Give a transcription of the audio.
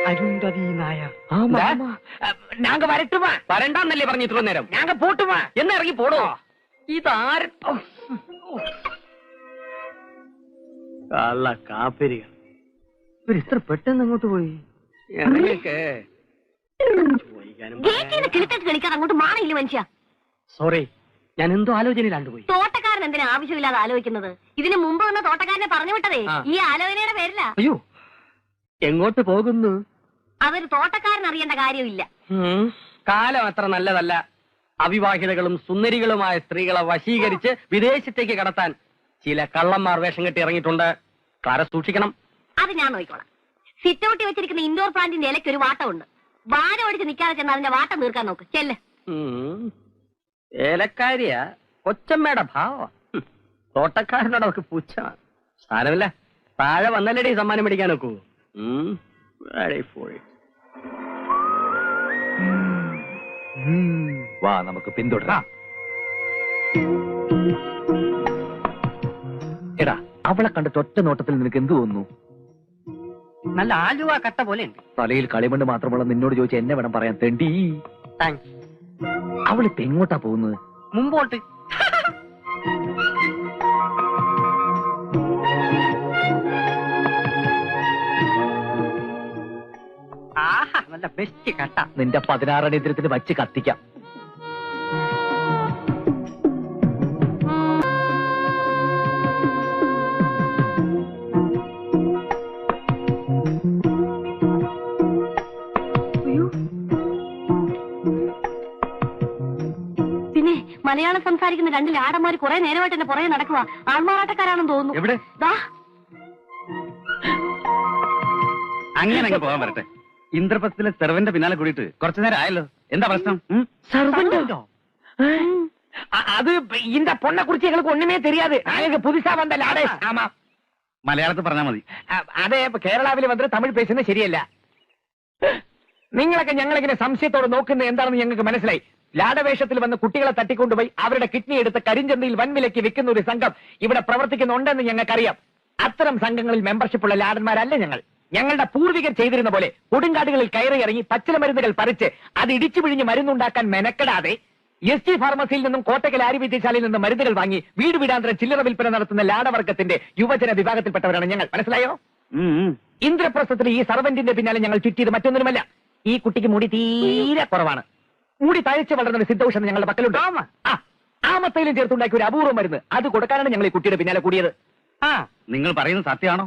അരുന്ധതി നായർ. நாங்க வரட்டுமா? വരണ്ടാന്നല്ലേ പറഞ്ഞു ഇത്ര നേരം? நாங்க போட்டுமா? എന്നാ ഇറങ്ങി പോടോ. ഇതാര് കള്ള കാപ്പിരികൾ ഇത്ര പെട്ടെന്ന് അങ്ങോട്ട് പോയി. കളിക്കാൻ അങ്ങോട്ട് മാറിയില്ല മനുഷ്യ. സോറി, ഞാൻ എന്തോ ആലോചനയിലാണ്ട് പോയി. തോട്ടക്കാരൻ എന്തിനാ ആവശ്യമില്ലാതെ ആലോചിക്കുന്നത്? ഇതിനു മുമ്പ് വന്ന തോട്ടക്കാരനെ പറഞ്ഞു വിട്ടതേ ഈ ആലോചനയുടെ പേരില. അയ്യോ, എങ്ങോട്ട് പോകുന്നു? അതൊരു തോട്ടക്കാരൻ അറിയേണ്ട കാര്യമില്ല. കാലം അത്ര നല്ലതല്ല. അവിവാഹിതകളും സുന്ദരികളുമായ സ്ത്രീകളെ വശീകരിച്ച് വിദേശത്തേക്ക് കടത്താൻ ചില കള്ളന്മാർ വേഷം കെട്ടി ഇറങ്ങിയിട്ടുണ്ട്. കാരെ സൂക്ഷിക്കണം. അത് ഞാൻ നോക്കിക്കോളാം. സിറ്റൗട്ടി വെച്ചിരിക്കുന്ന ഇൻഡോർ പ്ലാന്റിന്റെ ഇലയ്ക്ക് ഒരു വാട്ടമുണ്ട്. വാര ഓടിച്ച് നിൽക്കാതെ ചെന്ന് അതിന്റെ വാട്ടം തീർക്കാൻ നോക്ക്. ചെല്ല്. ഏലക്കാരിയാ, കൊച്ചമ്മയുടെ ഭാവം. തോട്ടക്കാരനോട് അവർക്ക് പുച്ഛ. സാരമില്ല, താഴെ വന്നല്ലേടി സമ്മാനം മേടിക്കാൻ നോക്കൂ. വാ, നമുക്ക് പിന്തുടരാം. എടാ, അവളെ കണ്ടിട്ട് ഒറ്റ നോട്ടത്തിൽ നിനക്ക് എന്ത് തോന്നുന്നു? നല്ല ആലുവ കട്ട പോലെ ഉണ്ട്. തലയിൽ കളിമണ്ണ് മാത്രമുള്ള നിന്നോട് ചോദിച്ചാൽ എന്നെ വേണം പറയാൻ തെണ്ടി. താങ്ക്സ്. അവളിപ്പോ എങ്ങോട്ടാ പോകുന്നത്? മുമ്പോട്ട്. ആഹാ, നല്ല ബെസ്റ്റ് കട്ട. നിന്റെ 16 അടിയന്തരത്തിന് വച്ച് കത്തിക്കാം. പിന്നെ മലയാളം സംസാരിക്കുന്ന 2 ലാടന്മാർ കുറെ നേരമായിട്ട് എന്നെ പുറകെ നടക്കുക. ആൾമാറാട്ടക്കാരാണെന്ന് തോന്നുന്നു. എവിടെ? അങ്ങനെ പോകാൻ വരട്ടെ. ഇന്ദ്രപ്രസ്ഥത്തിലെ സെർവന്റെ പിന്നാലെ കൂടിയിട്ട് കുറച്ചു നേരം ആയല്ലോ. എന്താ പ്രശ്നം? സർവന്റോ? അത് இந்த பொண்ணை குறிச்சு எங்களுக்கு ஒண்ணுமே தெரியாது. நாங்க புதுசா வந்த லாடேஷ். ஆமா, മലയാളത്തിൽ പറഞ്ഞാൽ മതി. അതെ, കേരളാവിൽ വന്നിട്ട് തമിഴ് പേശുന്നത് ശരിയല്ല. നിങ്ങളൊക്കെ ഞങ്ങളിങ്ങനെ സംശയത്തോടെ നോക്കുന്നത് എന്താണെന്ന് ഞങ്ങൾക്ക് മനസ്സിലായി. ലാടവേഷത്തിൽ വന്ന് കുട്ടികളെ തട്ടിക്കൊണ്ടുപോയി അവരുടെ കിഡ്നി എടുത്ത് കരിഞ്ചന്തയിൽ വൻവിലയ്ക്ക് വിൽക്കുന്ന ഒരു സംഘം ഇവിടെ പ്രവർത്തിക്കുന്നുണ്ടെന്ന് ഞങ്ങൾക്കറിയാം. അത്തരം സംഘങ്ങളിൽ മെമ്പർഷിപ്പുള്ള ലാടന്മാരല്ല ഞങ്ങൾ. ഞങ്ങളുടെ പൂർവികർ ചെയ്തിരുന്ന പോലെ കൊടുങ്കാടുകളിൽ കയറി ഇറങ്ങി പച്ചില മരുന്നുകൾ പറിച്ച് അത് ഇടിച്ചു പിഴിഞ്ഞ് മരുന്നുണ്ടാക്കാൻ മെനക്കെടാതെ SG ഫാർമസിയിൽ നിന്നും കോട്ടക്കൽ ആര്യവൈദ്യശാലയിൽ നിന്നും മരുന്നുകൾ വാങ്ങി വീട് വീടാന്തരം ചില്ലറ വിൽപ്പന നടത്തുന്ന ലാടവർഗത്തിന്റെ യുവജന വിഭാഗത്തിൽപ്പെട്ടവരാണ് ഞങ്ങൾ. മനസ്സിലായോ? ഇന്ദ്രപ്രസ്ഥത്തിൽ ഈ സർവന്റിന്റെ പിന്നാലെ ഞങ്ങൾ ചുറ്റിയത് മറ്റൊന്നിനുമല്ല. ഈ കുട്ടിക്ക് മുടി തീരെ കുറവാണ്. മുടി തഴച്ച് വളർന്ന ഒരു സിദ്ധൌഷധം ഞങ്ങളുടെ പക്കലുണ്ട്. ആമത്തയിലും ചേർത്തുണ്ടാക്കിയ ഒരു അപൂർവം മരുന്ന്, അത് കൊടുക്കാനാണ് ഞങ്ങൾ ഈ കുട്ടിയുടെ പിന്നാലെ കൂടിയത്. നിങ്ങൾ പറയുന്നത് സത്യമാണോ?